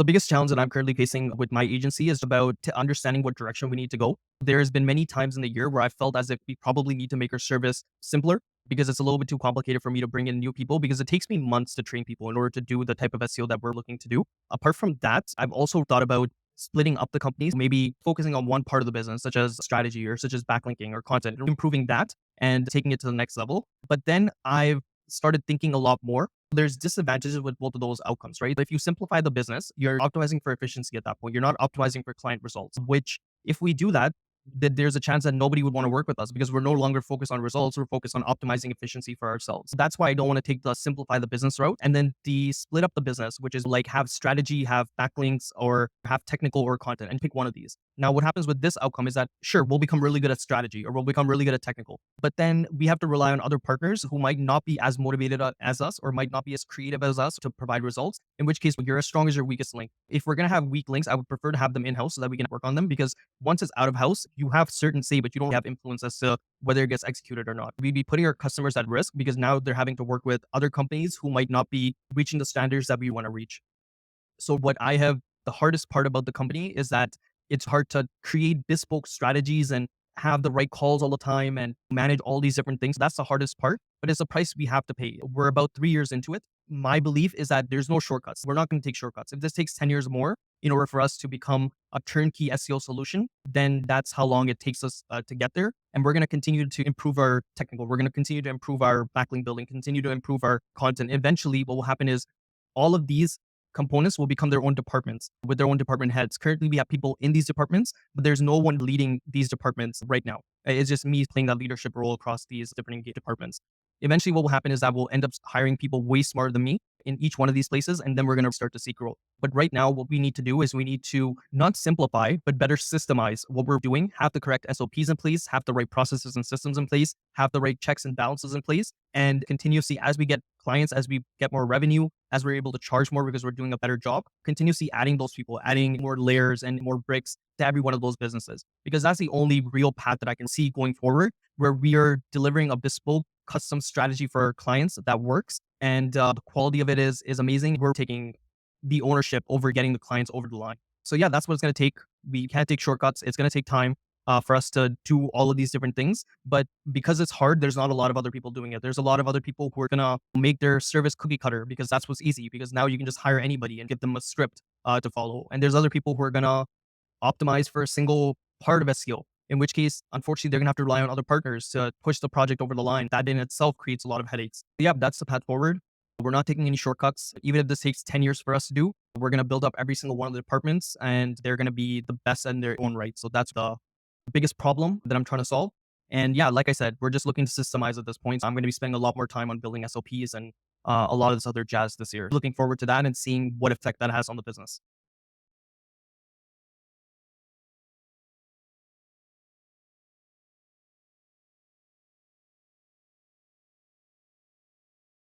The biggest challenge that I'm currently facing with my agency is about understanding what direction we need to go. There's been many times in the year where I felt as if we probably need to make our service simpler because it's a little bit too complicated for me to bring in new people because it takes me months to train people in order to do the type of SEO that we're looking to do. Apart from that, I've also thought about splitting up the companies, maybe focusing on one part of the business, such as strategy or such as backlinking or content, improving that and taking it to the next level. But then I've started thinking a lot more. There's disadvantages with both of those outcomes, right? If you simplify the business, you're optimizing for efficiency at that point. You're not optimizing for client results, which if we do that, then there's a chance that nobody would want to work with us because we're no longer focused on results. We're focused on optimizing efficiency for ourselves. That's why I don't want to take the simplify the business route and then the split up the business, which is like have strategy, have backlinks, or have technical or content and pick one of these. Now, what happens with this outcome is that sure, we'll become really good at strategy or we'll become really good at technical, but then we have to rely on other partners who might not be as motivated as us or might not be as creative as us to provide results, in which case you're as strong as your weakest link. If we're going to have weak links, I would prefer to have them in-house so that we can work on them because once it's out of house, you have certain say, but you don't have influence as to whether it gets executed or not. We'd be putting our customers at risk because now they're having to work with other companies who might not be reaching the standards that we want to reach. So the hardest part about the company is that it's hard to create bespoke strategies and have the right calls all the time and manage all these different things. That's the hardest part, but it's a price we have to pay. We're about 3 years into it. My belief is that there's no shortcuts. We're not going to take shortcuts. If this takes 10 years more in order for us to become a turnkey SEO solution, then that's how long it takes us to get there. And we're going to continue to improve our technical. We're going to continue to improve our backlink building, continue to improve our content. Eventually, what will happen is all of these components will become their own departments with their own department heads. Currently, we have people in these departments, but there's no one leading these departments right now. It's just me playing that leadership role across these different departments. Eventually, what will happen is that we'll end up hiring people way smarter than me in each one of these places, and then we're going to start to see growth. But right now, what we need to do is we need to not simplify, but better systemize what we're doing, have the correct SOPs in place, have the right processes and systems in place, have the right checks and balances in place, and continuously, as we get clients, as we get more revenue, as we're able to charge more because we're doing a better job, continuously adding those people, adding more layers and more bricks to every one of those businesses. Because that's the only real path that I can see going forward, where we are delivering a bespoke custom strategy for our clients that works. And the quality of it is amazing. We're taking the ownership over getting the clients over the line. So yeah, that's what it's going to take. We can't take shortcuts. It's going to take time for us to do all of these different things. But because it's hard, there's not a lot of other people doing it. There's a lot of other people who are going to make their service cookie cutter because that's what's easy, because now you can just hire anybody and give them a script to follow. And there's other people who are going to optimize for a single part of SEO, in which case, unfortunately, they're going to have to rely on other partners to push the project over the line. That in itself creates a lot of headaches. Yeah, that's the path forward. We're not taking any shortcuts. Even if this takes 10 years for us to do, we're going to build up every single one of the departments and they're going to be the best in their own right. So that's the biggest problem that I'm trying to solve. And yeah, like I said, we're just looking to systemize at this point. So I'm going to be spending a lot more time on building SOPs and a lot of this other jazz this year. Looking forward to that and seeing what effect that has on the business.